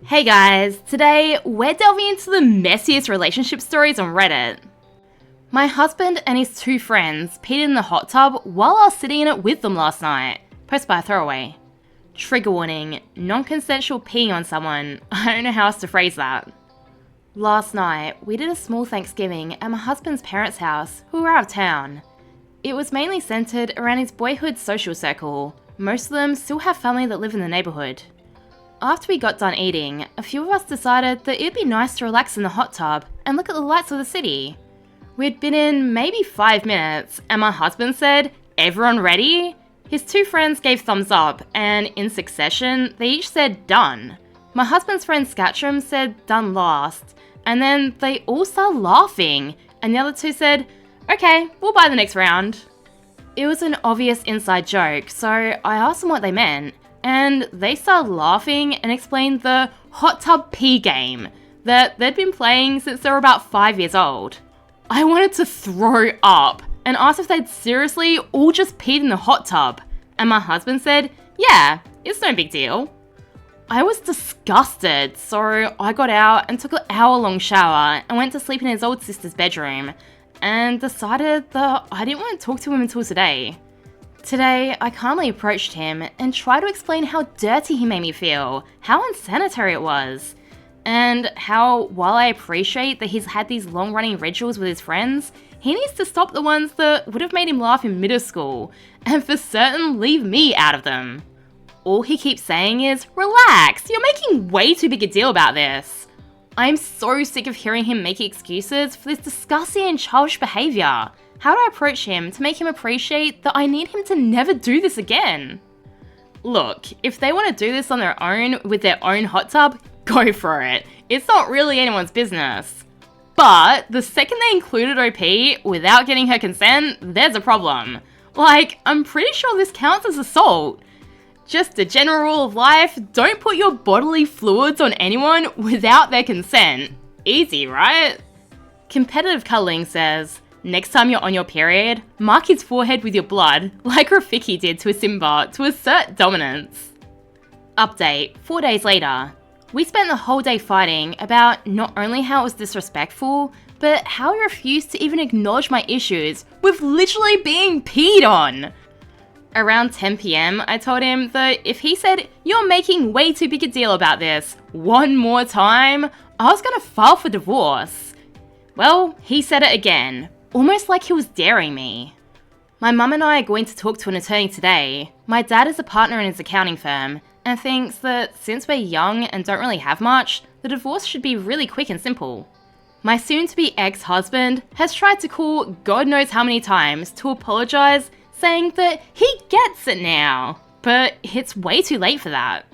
Hey guys, today we're delving into the messiest relationship stories on Reddit. My husband and his two friends peed in the hot tub while I was sitting in it with them last night. Post by throwaway. Trigger warning, non-consensual peeing on someone. I don't know how else to phrase that. Last night, we did a small Thanksgiving at my husband's parents' house, who were out of town. It was mainly centered around his boyhood social circle. Most of them still have family that live in the neighborhood. After we got done eating, a few of us decided that it'd be nice to relax in the hot tub and look at the lights of the city. We'd been in maybe 5 minutes, and my husband said, "Everyone ready?" His two friends gave thumbs up, and in succession, they each said done. My husband's friend Scatchum said done last, and then they all started laughing, and the other two said, "Okay, we'll buy the next round." It was an obvious inside joke, so I asked them what they meant. And they started laughing and explained the hot tub pee game that they'd been playing since they were about 5 years old. I wanted to throw up and asked if they'd seriously all just peed in the hot tub, and my husband said, "Yeah, it's no big deal." I was disgusted, so I got out and took an hour-long shower and went to sleep in his old sister's bedroom and decided that I didn't want to talk to him until today. Today, I calmly approached him and tried to explain how dirty he made me feel, how unsanitary it was, and how, while I appreciate that he's had these long-running rituals with his friends, he needs to stop the ones that would have made him laugh in middle school, and for certain leave me out of them. All he keeps saying is, "Relax, you're making way too big a deal about this." I'm so sick of hearing him make excuses for this disgusting and childish behaviour. How do I approach him to make him appreciate that I need him to never do this again? Look, if they want to do this on their own with their own hot tub, go for it. It's not really anyone's business. But the second they included OP without getting her consent, there's a problem. Like, I'm pretty sure this counts as assault. Just a general rule of life, don't put your bodily fluids on anyone without their consent. Easy, right? Competitive Cuddling says, "Next time you're on your period, mark his forehead with your blood, like Rafiki did to Simba to assert dominance." Update, 4 days later. We spent the whole day fighting about not only how it was disrespectful, but how he refused to even acknowledge my issues with literally being peed on. Around 10 PM, I told him that if he said, "You're making way too big a deal about this," one more time, I was gonna file for divorce. Well, he said it again. Almost like he was daring me. My mum and I are going to talk to an attorney today. My dad is a partner in his accounting firm and thinks that since we're young and don't really have much, the divorce should be really quick and simple. My soon-to-be ex-husband has tried to call God knows how many times to apologise, saying that he gets it now, but it's way too late for that.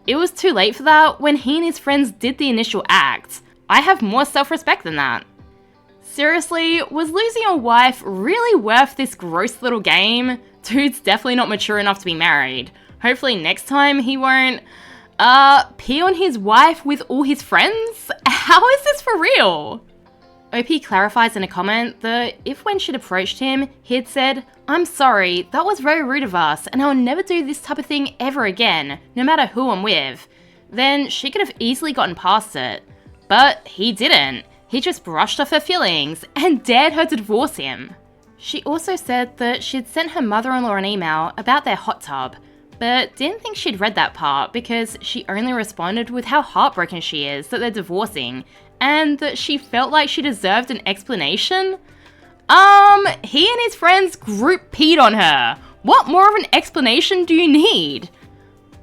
It was too late for that when he and his friends did the initial act. I have more self-respect than that. Seriously, was losing a wife really worth this gross little game? Dude's definitely not mature enough to be married. Hopefully next time he won't, pee on his wife with all his friends? How is this for real? OP clarifies in a comment that if when she'd approached him, he'd said, "I'm sorry, that was very rude of us and I'll never do this type of thing ever again, no matter who I'm with," then she could have easily gotten past it. But he didn't. He just brushed off her feelings and dared her to divorce him. She also said that she'd sent her mother-in-law an email about their hot tub, but didn't think she'd read that part because she only responded with how heartbroken she is that they're divorcing and that she felt like she deserved an explanation. He and his friends group peed on her. What more of an explanation do you need?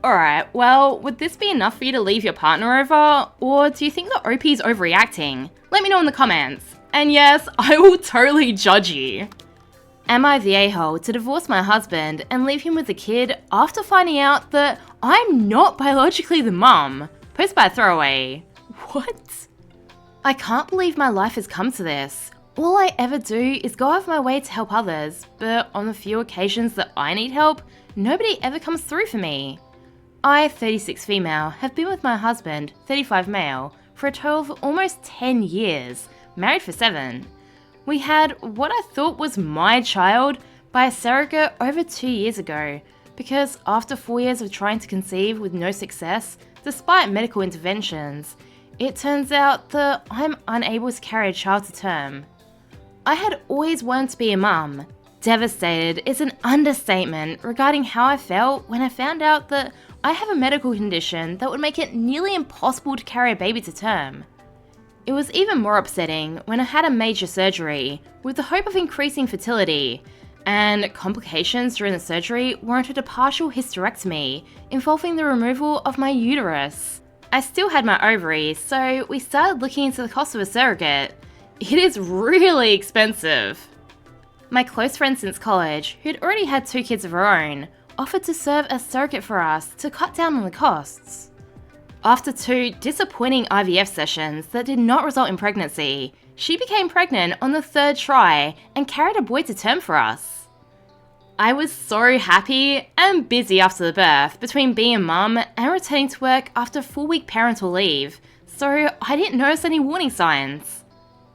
Alright, well, would this be enough for you to leave your partner over, or do you think that OP's overreacting? Let me know in the comments. And yes, I will totally judge you. Am I the a-hole to divorce my husband and leave him with the kid after finding out that I'm not biologically the mum? Post by throwaway. What? I can't believe my life has come to this. All I ever do is go out of my way to help others, but on the few occasions that I need help, nobody ever comes through for me. I, 36 female, have been with my husband, 35 male, for a total of almost 10 years, married for 7. We had what I thought was my child by a surrogate over 2 years ago, because after 4 years of trying to conceive with no success, Despite medical interventions, it turns out that I'm unable to carry a child to term. I had always wanted to be a mum. Devastated is an understatement regarding how I felt when I found out that I have a medical condition that would make it nearly impossible to carry a baby to term. It was even more upsetting when I had a major surgery with the hope of increasing fertility, and complications during the surgery warranted a partial hysterectomy involving the removal of my uterus. I still had my ovaries, so we started looking into the cost of a surrogate. It is really expensive. My close friend since college, who'd already had 2 kids of her own, offered to serve as surrogate for us to cut down on the costs. After 2 disappointing IVF sessions that did not result in pregnancy, she became pregnant on the 3rd try and carried a boy to term for us. I was so happy and busy after the birth between being a mum and returning to work after a 4-week parental leave, so I didn't notice any warning signs.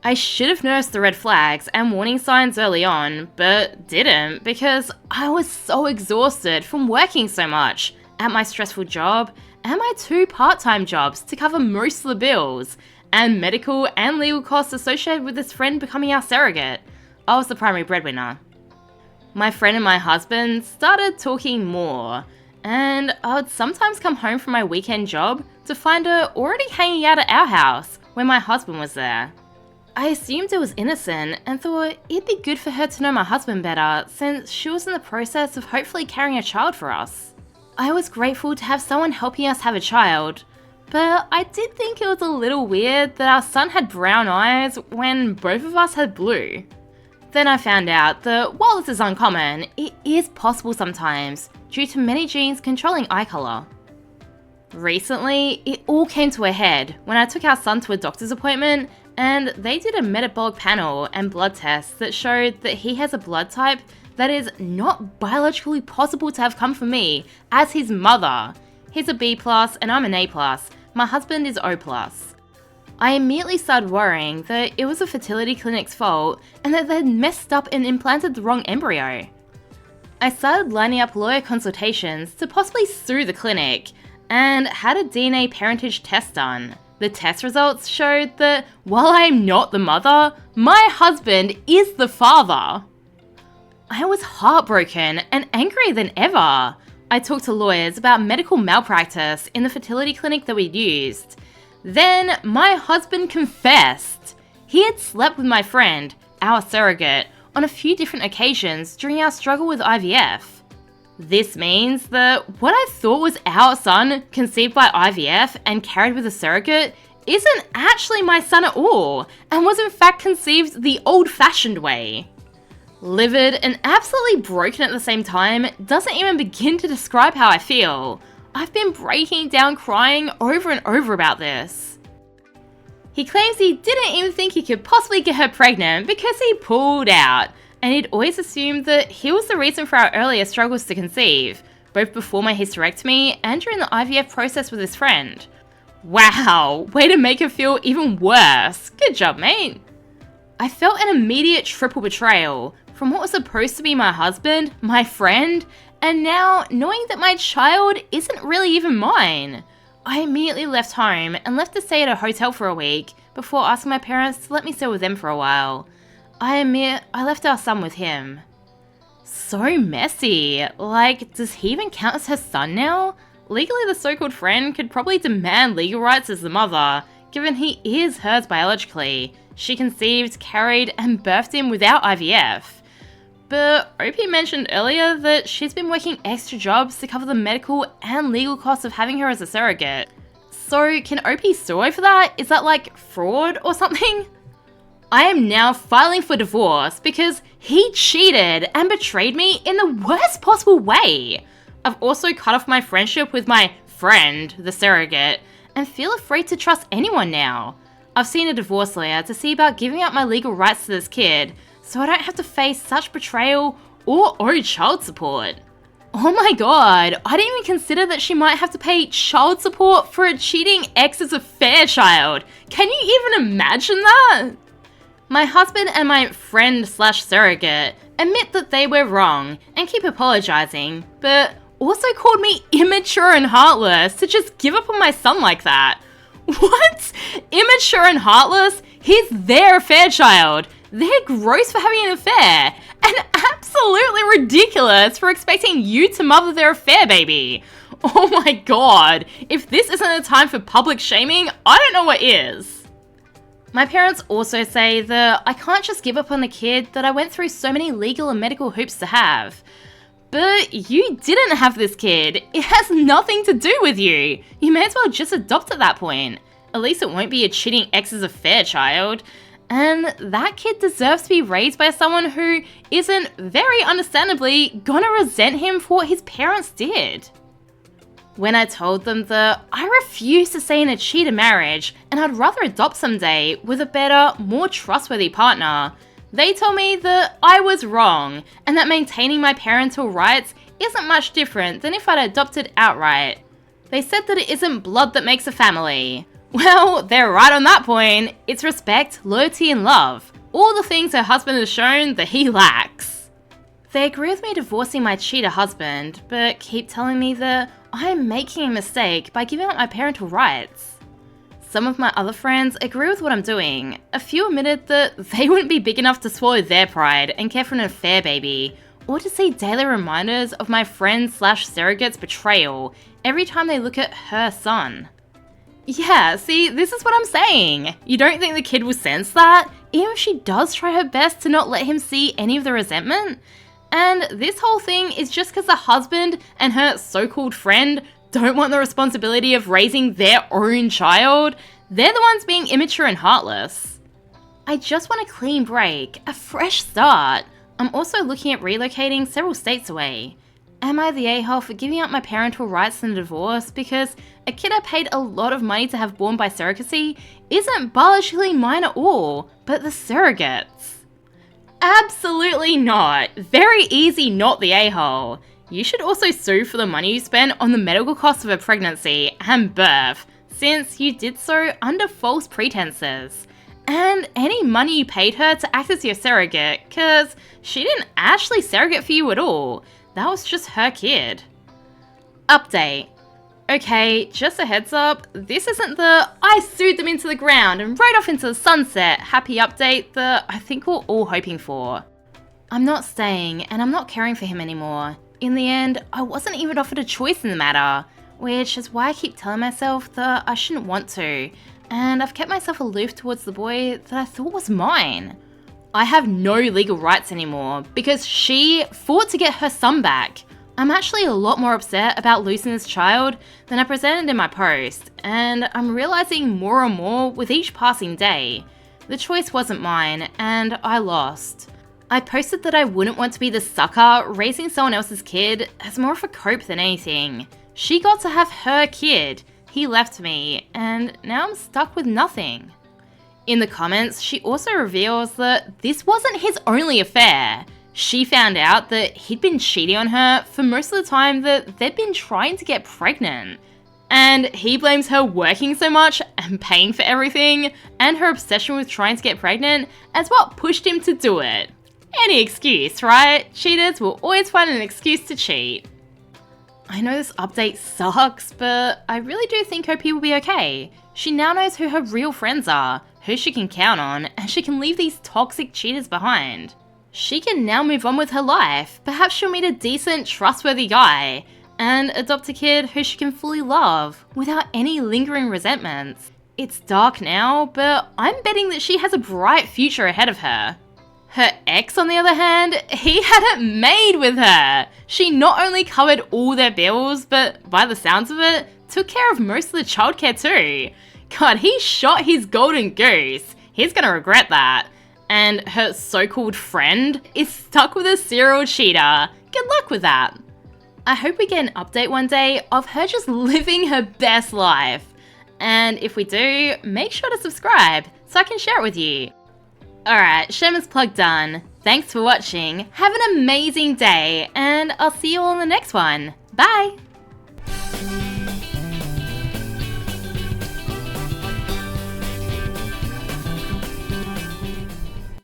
I should have noticed the red flags and warning signs early on, but didn't because I was so exhausted from working so much at my stressful job and my 2 part-time jobs to cover most of the bills, and medical and legal costs associated with this friend becoming our surrogate. I was the primary breadwinner. My friend and my husband started talking more, and I would sometimes come home from my weekend job to find her already hanging out at our house when my husband was there. I assumed it was innocent and thought it'd be good for her to know my husband better since she was in the process of hopefully carrying a child for us. I was grateful to have someone helping us have a child, but I did think it was a little weird that our son had brown eyes when both of us had blue. Then I found out that while this is uncommon, it is possible sometimes due to many genes controlling eye colour. Recently, it all came to a head when I took our son to a doctor's appointment and they did a metabolic panel and blood tests that showed that he has a blood type that is not biologically possible to have come from me as his mother. He's a B+ and I'm an A+. My husband is O+. I immediately started worrying that it was a fertility clinic's fault and that they'd messed up and implanted the wrong embryo. I started lining up lawyer consultations to possibly sue the clinic and had a DNA parentage test done. The test results showed that while I am not the mother, my husband is the father. I was heartbroken and angrier than ever. I talked to lawyers about medical malpractice in the fertility clinic that we'd used. Then my husband confessed. He had slept with my friend, our surrogate, on a few different occasions during our struggle with IVF. This means that what I thought was our son conceived by IVF and carried with a surrogate isn't actually my son at all, and was in fact conceived the old-fashioned way. Livid and absolutely broken at the same time doesn't even begin to describe how I feel. I've been breaking down crying over and over about this. He claims he didn't even think he could possibly get her pregnant because he pulled out, and he'd always assumed that he was the reason for our earlier struggles to conceive, both before my hysterectomy and during the IVF process with his friend. Wow, way to make her feel even worse. Good job, mate. I felt an immediate triple betrayal from what was supposed to be my husband, my friend, and now knowing that my child isn't really even mine. I immediately left home and left to stay at a hotel for a week before asking my parents to let me stay with them for a while. I left our son with him. So messy. Like, does he even count as her son now? Legally, the so-called friend could probably demand legal rights as the mother, given he is hers biologically. She conceived, carried, and birthed him without IVF. But Opie mentioned earlier that she's been working extra jobs to cover the medical and legal costs of having her as a surrogate. So can Opie sue her for that? Is that like fraud or something? I am now filing for divorce because he cheated and betrayed me in the worst possible way. I've also cut off my friendship with my friend, the surrogate, and feel afraid to trust anyone now. I've seen a divorce lawyer to see about giving up my legal rights to this kid, so I don't have to face such betrayal or owe child support. Oh my god, I didn't even consider that she might have to pay child support for a cheating ex as a fairchild. Can you even imagine that? My husband and my friend/surrogate admit that they were wrong and keep apologizing, but also called me immature and heartless to just give up on my son like that. What? Immature and heartless? He's their affair child. They're gross for having an affair, and absolutely ridiculous for expecting you to mother their affair baby. Oh my god, if this isn't a time for public shaming, I don't know what is. My parents also say that I can't just give up on the kid that I went through so many legal and medical hoops to have. But you didn't have this kid. It has nothing to do with you. You may as well just adopt at that point. At least it won't be a cheating ex's affair child. And that kid deserves to be raised by someone who isn't, very understandably, gonna resent him for what his parents did. When I told them that I refuse to stay in a cheater marriage and I'd rather adopt someday with a better, more trustworthy partner, they told me that I was wrong and that maintaining my parental rights isn't much different than if I'd adopted outright. They said that it isn't blood that makes a family. Well, they're right on that point. It's respect, loyalty, and love. All the things her husband has shown that he lacks. They agree with me divorcing my cheater husband, but keep telling me that I'm making a mistake by giving up my parental rights. Some of my other friends agree with what I'm doing. A few admitted that they wouldn't be big enough to swallow their pride and care for an affair baby, or to see daily reminders of my friend/surrogate's betrayal every time they look at her son. Yeah, see, this is what I'm saying. You don't think the kid will sense that, even if she does try her best to not let him see any of the resentment? And this whole thing is just because the husband and her so-called friend don't want the responsibility of raising their own child. They're the ones being immature and heartless. I just want a clean break, a fresh start. I'm also looking at relocating several states away. Am I the a-hole for giving up my parental rights in a divorce because a kid I paid a lot of money to have born by surrogacy isn't biologically mine at all, but the surrogates? Absolutely not. Very easy not the a-hole. You should also sue for the money you spent on the medical costs of a pregnancy and birth, since you did so under false pretenses. And any money you paid her to act as your surrogate, cause she didn't actually surrogate for you at all. That was just her kid. Update. Okay, just a heads up, this isn't the I sued them into the ground and right off into the sunset happy update that I think we're all hoping for. I'm not staying and I'm not caring for him anymore. In the end, I wasn't even offered a choice in the matter, which is why I keep telling myself that I shouldn't want to, and I've kept myself aloof towards the boy that I thought was mine. I have no legal rights anymore because she fought to get her son back. I'm actually a lot more upset about losing this child than I presented in my post, and I'm realizing more and more with each passing day. The choice wasn't mine, and I lost. I posted that I wouldn't want to be the sucker raising someone else's kid as more of a cope than anything. She got to have her kid, he left me, and now I'm stuck with nothing. In the comments, she also reveals that this wasn't his only affair. She found out that he'd been cheating on her for most of the time that they'd been trying to get pregnant. And he blames her working so much and paying for everything and her obsession with trying to get pregnant as what pushed him to do it. Any excuse, right? Cheaters will always find an excuse to cheat. I know this update sucks, but I really do think OP will be okay. She now knows who her real friends are, who she can count on, and she can leave these toxic cheaters behind. She can now move on with her life. Perhaps she'll meet a decent, trustworthy guy, and adopt a kid who she can fully love, without any lingering resentments. It's dark now, but I'm betting that she has a bright future ahead of her. Her ex, on the other hand, he had it made with her. She not only covered all their bills, but by the sounds of it, took care of most of the childcare too. God, he shot his golden goose. He's gonna regret that. And her so-called friend is stuck with a serial cheater. Good luck with that. I hope we get an update one day of her just living her best life. And if we do, make sure to subscribe so I can share it with you. Alright, shameless plug done. Thanks for watching, have an amazing day, and I'll see you all in the next one. Bye!